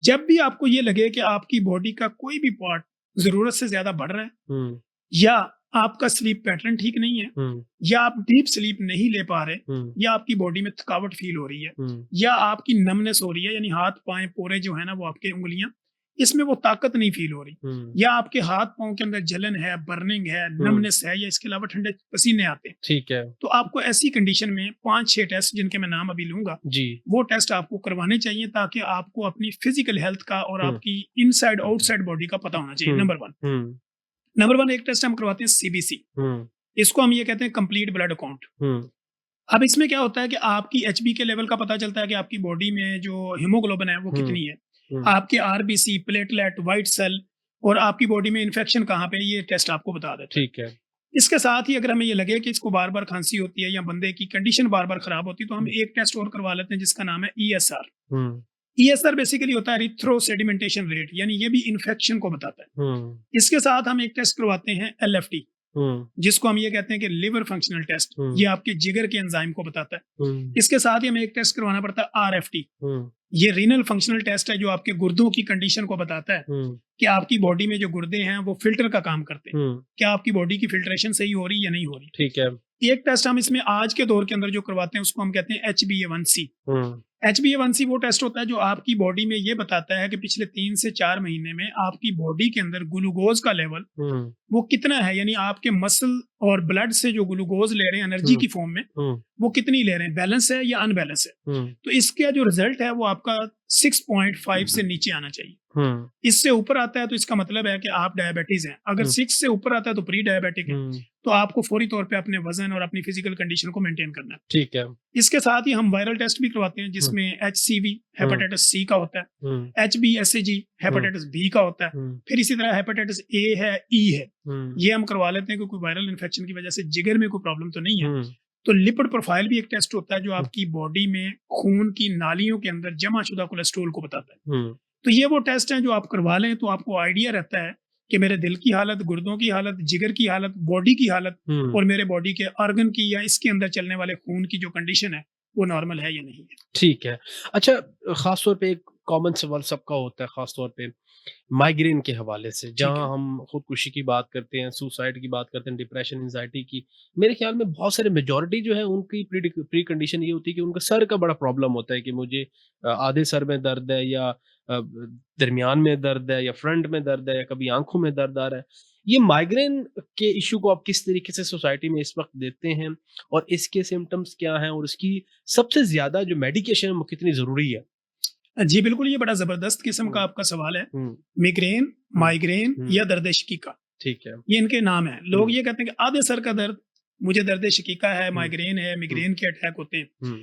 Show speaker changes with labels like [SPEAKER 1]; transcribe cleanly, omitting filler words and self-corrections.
[SPEAKER 1] जब भी आपको ये लगे कि आपकी बॉडी का कोई भी पार्ट ज़रूरत से ज़्यादा बढ़ रहा है,
[SPEAKER 2] हुँ,
[SPEAKER 1] या आपका स्लीप पैटर्न ठीक नहीं है,
[SPEAKER 2] हुँ,
[SPEAKER 1] या आप डीप स्लीप नहीं ले पा रहे,
[SPEAKER 2] हुँ,
[SPEAKER 1] या आपकी बॉडी में थकावट फ़ील हो रही है,
[SPEAKER 2] हुँ,
[SPEAKER 1] या आपकी नमनेस हो रही है, यानी हाथ-पाँव पूरे जो है ना वो आपकी उँगलियाँ, इसमें वो ताकत नहीं फ़ील हो रही,
[SPEAKER 2] हुँ,
[SPEAKER 1] या आपके हाथ-पाँव के अंदर जलन है, बर्निंग है,
[SPEAKER 2] हुँ,
[SPEAKER 1] नमनेस है, या इसके अलावा ठंडे पसीने आते हैं।
[SPEAKER 2] ठीक है।
[SPEAKER 1] तो आपको ऐसी कंडीशन में 5-6 टेस्ट, जिनके मैं नाम अभी लूँगा,
[SPEAKER 2] जी।
[SPEAKER 1] वो टेस्ट आपको करवाने चाहिए, ताकि आपको अपनी फिज़िकल हेल्थ का और
[SPEAKER 2] हुँ,
[SPEAKER 1] आपकी इनसाइड आउटसाइड बॉडी का पता होना चाहिए,
[SPEAKER 2] हुँ,
[SPEAKER 1] नंबर 1।
[SPEAKER 2] हुँ,
[SPEAKER 1] नंबर 1 एक टेस्ट हम करवाते हैं सीबीसी।
[SPEAKER 2] हुँ,
[SPEAKER 1] इसको हम ये कहते हैं कंप्लीट ब्लड काउंट।
[SPEAKER 2] हुँ,
[SPEAKER 1] अब इसमें क्या होता है कि आपकी एचबी के लेवल का पता चलता है कि आपकी बॉडी में जो हीमोग्लोबिन है वो
[SPEAKER 2] हुँ,
[SPEAKER 1] कितनी है।
[SPEAKER 2] हुँ,
[SPEAKER 1] आपके आरबीसी, प्लेटलेट, व्हाइट सेल और आपकी बॉडी में इन्फेक्शन कहाँ पे है, ये टेस्ट आपको बता देता है।
[SPEAKER 2] ठीक है।
[SPEAKER 1] इसके साथ ही अगर हमें ये लगे कि इसको बार-बार खाँसी होती है या बंदे की कंडीशन बार-बार खराब होती है, तो हम
[SPEAKER 2] हुँ,
[SPEAKER 1] एक टेस्ट और करवा लेते हैं जिसका नाम है ईएसआर।
[SPEAKER 2] हुँ,
[SPEAKER 1] ईएसआर बेसिकली होता है एरिथ्रो सेडिमेंटेशन रेट, यानी ये भी इन्फेक्शन को बताता है।
[SPEAKER 2] हुँ,
[SPEAKER 1] इसके साथ हम एक टेस्ट करवाते हैं एलएफटी,
[SPEAKER 2] हुँ,
[SPEAKER 1] जिसको हम ये कहते हैं कि लिवर फंक्शनल टेस्ट,
[SPEAKER 2] हुँ,
[SPEAKER 1] ये आपके जिगर के एंजाइम को बताता है।
[SPEAKER 2] हुँ,
[SPEAKER 1] इसके साथ ही हमें एक टेस्ट करवाना पड़ता है आरएफटी,
[SPEAKER 2] हुँ,
[SPEAKER 1] ये रीनल फंक्शनल टेस्ट है, जो आपके गुर्दों की कंडीशन को बताता है
[SPEAKER 2] हुँ,
[SPEAKER 1] कि आपकी बॉडी में जो गुर्दे हैं वो फिल्टर का काम करते हैं।
[SPEAKER 2] हुँ,
[SPEAKER 1] क्या आपकी बॉडी की फिल्ट्रेशन सही हो रही है या नहीं हो रही।
[SPEAKER 2] ठीक है।
[SPEAKER 1] एक टेस्ट हम इसमें आज के दौर के अंदर जो करवाते हैं उसको हम कहते हैं HbA1c।
[SPEAKER 2] हुँ,
[SPEAKER 1] HbA1c वो टेस्ट होता है जो आपकी बॉडी में ये बताता है कि पिछले 3 से 4 महीने में आपकी बॉडी के अंदर ग्लूकोज का लेवल
[SPEAKER 2] हुँ,
[SPEAKER 1] वो कितना है, यानी आपके मसल और ब्लड से जो ग्लूकोज ले रहे हैं एनर्जी
[SPEAKER 2] हुँ,
[SPEAKER 1] की फॉर्म में,
[SPEAKER 2] हुँ,
[SPEAKER 1] वो कितनी ले रहे हैं, बैलेंस है या अनबैलेंस है।
[SPEAKER 2] हुँ,
[SPEAKER 1] तो इसका जो रिजल्ट है वो आपका 6.5 से नीचे आना चाहिए।
[SPEAKER 2] हुँ,
[SPEAKER 1] इससे ऊपर आता है तो इसका मतलब है कि आप डायबिटीज हैं। अगर
[SPEAKER 2] हुँ,
[SPEAKER 1] 6 से ऊपर आता है तो प्री डायबिटिक है।
[SPEAKER 2] हुँ,
[SPEAKER 1] तो आपको फौरी तौर पे अपने वजन और अपनी फिजिकल कंडीशन को मेंटेन करना है।
[SPEAKER 2] ठीक है।
[SPEAKER 1] इसके साथ ही हम वायरल टेस्ट भी करवाते हैं,
[SPEAKER 2] हुँ,
[SPEAKER 1] जिसमें HCV
[SPEAKER 2] हुँ,
[SPEAKER 1] हेपेटाइटिस सी का होता है,
[SPEAKER 2] हुँ,
[SPEAKER 1] HbSAg
[SPEAKER 2] हुँ,
[SPEAKER 1] हेपेटाइटिस बी का होता है,
[SPEAKER 2] हुँ,
[SPEAKER 1] फिर इसी तरह हेपेटाइटिस ए है, ई है।
[SPEAKER 2] हुँ,
[SPEAKER 1] ये हम करवा लेते हैं कि कोई वायरल इन्फेक्शन की वजह से जिगर में कोई प्रॉब्लम तो नहीं है।
[SPEAKER 2] हुँ,
[SPEAKER 1] तो लिपिड प्रोफाइल भी एक टेस्ट होता है जो
[SPEAKER 2] हुँ,
[SPEAKER 1] आपकी बॉडी में खून की नालियों के अंदर जमा-शुदा कोलेस्ट्रॉल को बताता है।
[SPEAKER 2] हुँ,
[SPEAKER 1] तो ये वो टेस्ट हैं जो आप करवा लें तो आपको आइडिया रहता है कि मेरे दिल की हालत, गुर्दों की हालत, जिगर की हालत, बॉडी की हालत
[SPEAKER 2] हुँ,
[SPEAKER 1] और मेरे बॉडी के ऑर्गन की या इसके अंदर चलने वाले खून की जो कंडीशन है, वो नॉर्मल है या नहीं है।
[SPEAKER 2] ठीक है। अच्छा, ख़ास तौर पे एक कॉमन सवाल सबका होता है, ख़ास तौर पे माइग्रेन के हवाले से,
[SPEAKER 1] ठीक
[SPEAKER 2] जहाँ
[SPEAKER 1] है।
[SPEAKER 2] हम खुदकुशी की बात करते हैं, सुसाइड की बात करते हैं, डिप्रेशन, एंग्ज़ायटी की। मेरे ख़्याल में बहुत सारे मेजॉरिटी जो है उनकी प्री कंडीशन ये होती है कि उनका सर का बड़ा प्रॉब्लम होता है कि मुझे आधे सर में दर्द है, या दरमियान में दर्द है, या फ्रंट में दर्द है, या कभी आँखों में दर्द आ रहा है। ये माइग्रेन के इश्यू को आप किस तरीके से सोसाइटी में इस वक़्त देते हैं, और इसके सिम्पटम्स क्या हैं, और इसकी सबसे ज़्यादा जो मेडिकेशन है वो कितनी ज़रूरी है?
[SPEAKER 1] जी, बिल्कुल, ये बड़ा ज़बरदस्त किस्म का
[SPEAKER 2] हुँ,
[SPEAKER 1] आपका सवाल है।
[SPEAKER 2] हुँ,
[SPEAKER 1] मिग्रेन,
[SPEAKER 2] हुँ,
[SPEAKER 1] माइग्रेन
[SPEAKER 2] हुँ,
[SPEAKER 1] या दर्द शिकीका,
[SPEAKER 2] ठीक है।
[SPEAKER 1] ये इनके नाम हैं। लोग
[SPEAKER 2] हुँ,
[SPEAKER 1] ये कहते हैं कि आधे सर का दर्द, मुझे दर्द शिकीका है,
[SPEAKER 2] हुँ,
[SPEAKER 1] माइग्रेन है,
[SPEAKER 2] हुँ,
[SPEAKER 1] मिग्रेन के अटैक होते हैं।
[SPEAKER 2] हुँ।